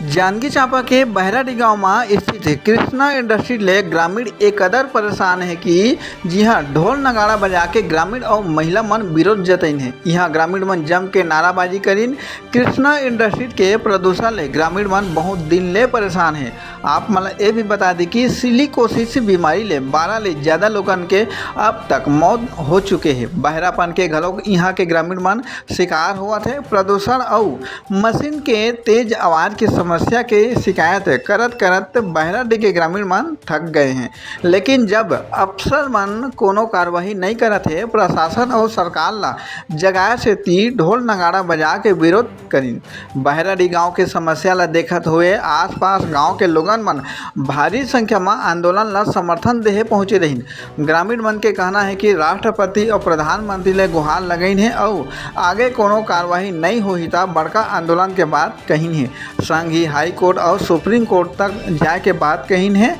जांजगीर चांपा के बहराडी गांव में स्थित कृष्णा इंडस्ट्री ले ग्रामीण एक कदर परेशान है कि जी हाँ ढोल नगाड़ा बजा के ग्रामीण और महिला मन विरोध जतन है। यहाँ ग्रामीण मन जम के नाराबाजी करीन। कृष्णा इंडस्ट्री के प्रदूषण ले ग्रामीण मन बहुत दिन ले परेशान है। आप मतलब ये भी बता दी कि सिलिकोसिस बीमारी ले 12 ले ज़्यादा लोगन के अब तक मौत हो चुके हैं। बहरापन के घलों यहाँ के ग्रामीण मन शिकार हुआ थे। प्रदूषण और मशीन के तेज आवाज़ की समस्या के शिकायत करत करत बहराडी के ग्रामीण मन थक गए हैं। लेकिन जब अफसर मन कोनो कार्रवाई नहीं करत है, प्रशासन और सरकार ला जगह से ती ढोल नगाड़ा बजा के विरोध करीन। बहराडी गांव के समस्या ला देखत हुए आसपास गांव के लोगन मन भारी संख्या में आंदोलन ला समर्थन देहे पहुंचे रहीन। ग्रामीण मन के कहना है कि राष्ट्रपति और प्रधानमंत्री ले गुहार लगइन है और आगे कोनो कार्रवाई नहीं होही ता बड़का आंदोलन के बाद कहीं है। संग ही हाई कोर्ट और सुप्रीम कोर्ट तक जाए के बात कहीं है।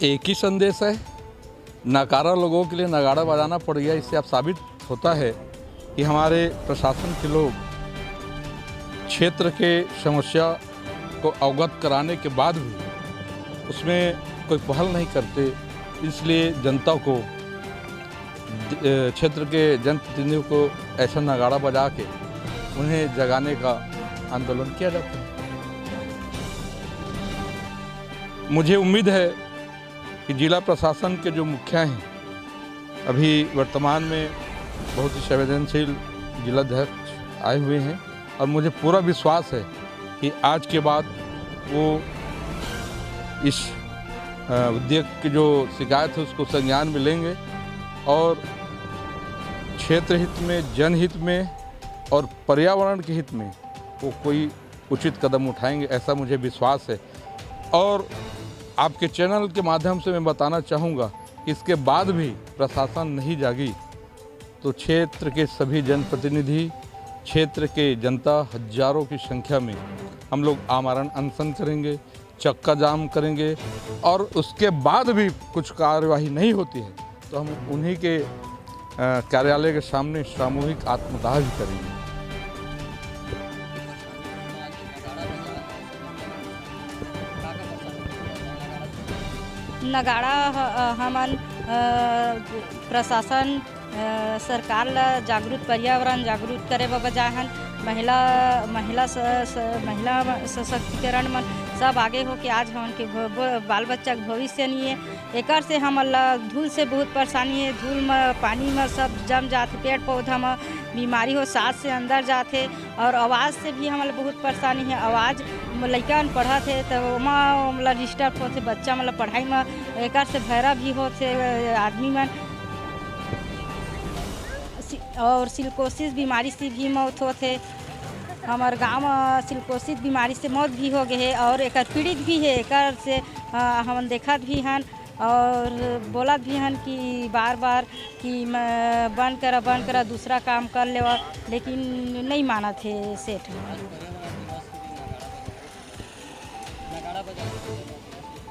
एक ही संदेश है, नकारा लोगों के लिए नगाड़ा बजाना पड़ गया। इससे अब साबित होता है कि हमारे प्रशासन के लोग क्षेत्र के समस्या को अवगत कराने के बाद भी उसमें कोई पहल नहीं करते। इसलिए जनता को, क्षेत्र के जनप्रतिनिधियों को ऐसा नगाड़ा बजा के उन्हें जगाने का आंदोलन किया जाता है। मुझे उम्मीद है कि जिला प्रशासन के जो मुखिया हैं, अभी वर्तमान में बहुत ही संवेदनशील जिलाध्यक्ष आए हुए हैं और मुझे पूरा विश्वास है कि आज के बाद वो इस उद्योग की जो शिकायत है उसको संज्ञान में लेंगे और क्षेत्र हित में, जनहित में और पर्यावरण के हित में वो कोई उचित कदम उठाएंगे, ऐसा मुझे विश्वास है। और आपके चैनल के माध्यम से मैं बताना चाहूँगा कि इसके बाद भी प्रशासन नहीं जागी तो क्षेत्र के सभी जनप्रतिनिधि, क्षेत्र के जनता हजारों की संख्या में हम लोग आमरण अनशन करेंगे, चक्का जाम करेंगे और उसके बाद भी कुछ कार्यवाही नहीं होती है तो हम उन्हीं के कार्यालय के सामने सामूहिक आत्मदाह भी करेंगे। नगाड़ा हमन प्रशासन सरकार ला जागरूक, पर्यावरण जागरूक करे बजाय हन महिला सशक्तिकरण में सब आगे हो के आज हमन के बाल बच्चा के भविष्य नहीं है। एकर से हमन धूल से बहुत परेशानी है। धूल में, पानी में सब जम जाते, पेड़ पौधा में बीमारी हो, सांस से अंदर जाते और आवाज़ से भी हमन बहुत परेशानी है। आवाज़ लड़का पढ़त है तो मतलब डिस्टर्ब होते, बच्चा मतलब पढ़ाई में एकर से भैरा भी होते आदमी में। और सिलिकोसिस बीमारी से भी मौत होते। हमारे गांव में सिलिकोसिस बीमारी से मौत भी हो गए है और एक पीड़ित भी है। एकर से हम देखत भी हन और बोलत भी हन कि बार बार कि मैं बंद करा दूसरा काम कर ले, लेकिन नहीं माना थे सेठ।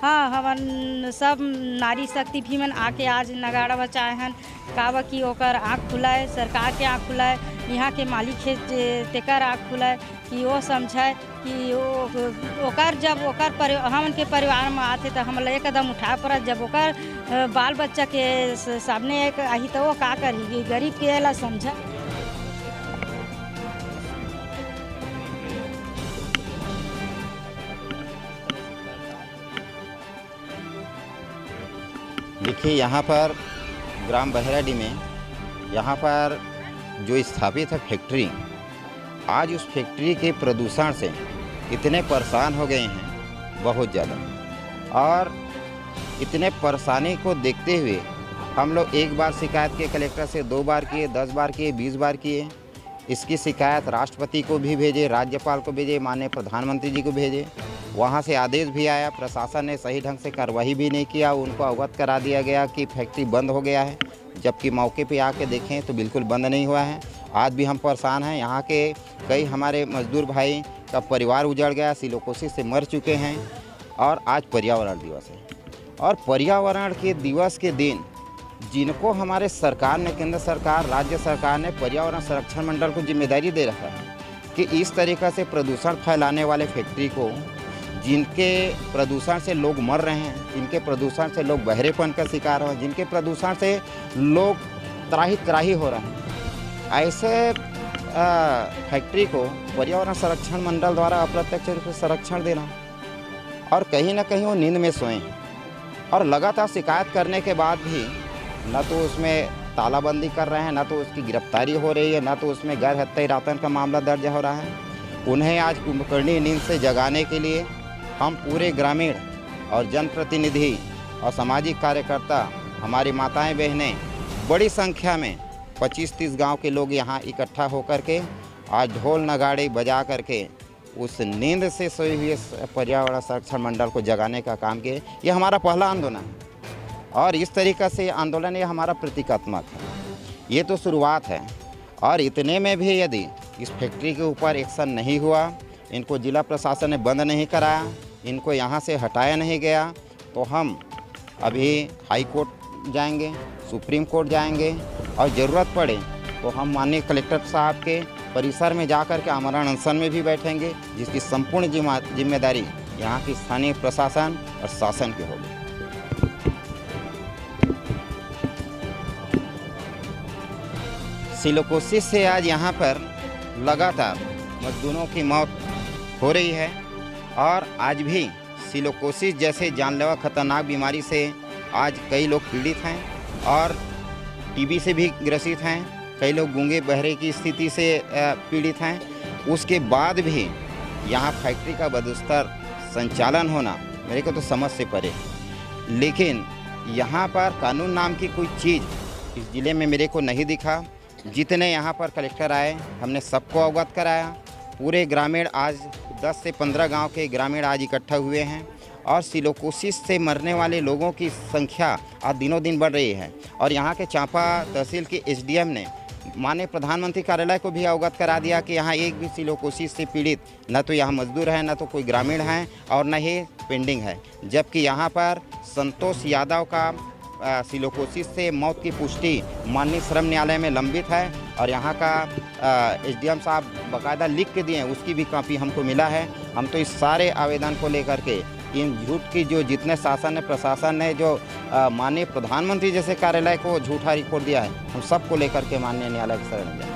हाँ, हमन सब नारी शक्ति भी मन आके आज नगाड़ा बचाए हन। काबा की ओकर आँख खुलाए, सरकार के आँख खुलाए, यहाँ के मालिक है तेकर आँख खुलाए कि वो समझाए कि ओकर जब ओकर हमन के परिवार में आते तो हम एक कदम उठाए पड़ा। जब ओकर बाल बच्चा के सामने एक आई तो वो का करी, गरीब के ला समझा। देखिए यहाँ पर ग्राम बहराडी में यहाँ पर जो स्थापित है फैक्ट्री, आज उस फैक्ट्री के प्रदूषण से इतने परेशान हो गए हैं बहुत ज़्यादा, और इतने परेशानी को देखते हुए हम लोग एक बार शिकायत किए कलेक्टर से, 2 बार किए, 10 बार किए, 20 बार किए। इसकी शिकायत राष्ट्रपति को भी भेजे, राज्यपाल को भेजे, माननीय प्रधानमंत्री जी को भेजे। वहाँ से आदेश भी आया, प्रशासन ने सही ढंग से कार्रवाई भी नहीं किया, उनको अवगत करा दिया गया कि फैक्ट्री बंद हो गया है, जबकि मौके पे आके देखें तो बिल्कुल बंद नहीं हुआ है। आज भी हम परेशान हैं। यहाँ के कई हमारे मजदूर भाई का परिवार उजड़ गया, सिलोकोसिस से मर चुके हैं। और आज पर्यावरण दिवस है, और पर्यावरण के दिवस के दिन जिनको हमारे सरकार ने, केंद्र सरकार, राज्य सरकार ने पर्यावरण संरक्षण मंडल को जिम्मेदारी दे रखा है कि इस तरीक़ा से प्रदूषण फैलाने वाले फैक्ट्री को, जिनके प्रदूषण से लोग मर रहे हैं, जिनके प्रदूषण से लोग बहरेपन का शिकार हो, जिनके प्रदूषण से लोग त्राही हो रहे हैं, ऐसे फैक्ट्री को पर्यावरण संरक्षण मंडल द्वारा अप्रत्यक्ष रूप से संरक्षण देना। और कहीं ना कहीं वो नींद में सोए, और लगातार शिकायत करने के बाद भी न तो उसमें तालाबंदी कर रहे हैं, न तो उसकी गिरफ्तारी हो रही है, न तो उसमें गैर हत्या हिरासत का मामला दर्ज हो रहा है। उन्हें आज कुंभकर्णी नींद से जगाने के लिए हम पूरे ग्रामीण और जनप्रतिनिधि और सामाजिक कार्यकर्ता, हमारी माताएं बहनें बड़ी संख्या में 25-30 गांव के लोग यहाँ इकट्ठा होकर के आज ढोल नगाड़े बजा करके उस नींद से सोए हुए पर्यावरण संरक्षण मंडल को जगाने का काम किए। ये हमारा पहला आंदोलन है, और इस तरीक़ा से आंदोलन ये हमारा प्रतीकात्मक है। ये तो शुरुआत है, और इतने में भी यदि इस फैक्ट्री के ऊपर एक्शन नहीं हुआ, इनको जिला प्रशासन ने बंद नहीं कराया, इनको यहाँ से हटाया नहीं गया, तो हम अभी हाई कोर्ट जाएंगे, सुप्रीम कोर्ट जाएंगे, और ज़रूरत पड़े तो हम माननीय कलेक्टर साहब के परिसर में जाकर के आमरण अनशन में भी बैठेंगे, जिसकी संपूर्ण जिम्मेदारी यहाँ की स्थानीय प्रशासन और शासन की होगी। सिलोकोसिस से आज यहाँ पर लगातार मजदूरों की मौत हो रही है, और आज भी सिलोकोसिस जैसे जानलेवा खतरनाक बीमारी से आज कई लोग पीड़ित हैं, और टीबी से भी ग्रसित हैं, कई लोग गूंगे बहरे की स्थिति से पीड़ित हैं। उसके बाद भी यहाँ फैक्ट्री का बदस्तर संचालन होना मेरे को तो समझ से परे। लेकिन यहाँ पर कानून नाम की कोई चीज़ इस ज़िले में मेरे को नहीं दिखा। जितने यहाँ पर कलेक्टर आए, हमने सबको अवगत कराया। पूरे ग्रामीण आज 10 से 15 गांव के ग्रामीण आज इकट्ठा हुए हैं, और सिलोकोसिस से मरने वाले लोगों की संख्या आज दिनों दिन बढ़ रही है। और यहाँ के चांपा तहसील के एसडीएम ने माननीय प्रधानमंत्री कार्यालय को भी अवगत करा दिया कि यहाँ एक भी सिलोकोसिस से पीड़ित न तो यहाँ मजदूर है, न तो कोई ग्रामीण है, और न ही पेंडिंग है। जबकि यहाँ पर संतोष यादव का सिलोकोसिस से मौत की पुष्टि माननीय श्रम न्यायालय में लंबित है, और यहाँ का एसडीएम साहब बाकायदा लिख के दिए हैं, उसकी भी कॉपी हमको मिला है। हम तो इस सारे आवेदन को लेकर के, इन झूठ की जो जितने शासन ने, प्रशासन ने जो माननीय प्रधानमंत्री जैसे कार्यालय को झूठा रिपोर्ट दिया है, हम सबको लेकर के माननीय न्यायालय की शरण में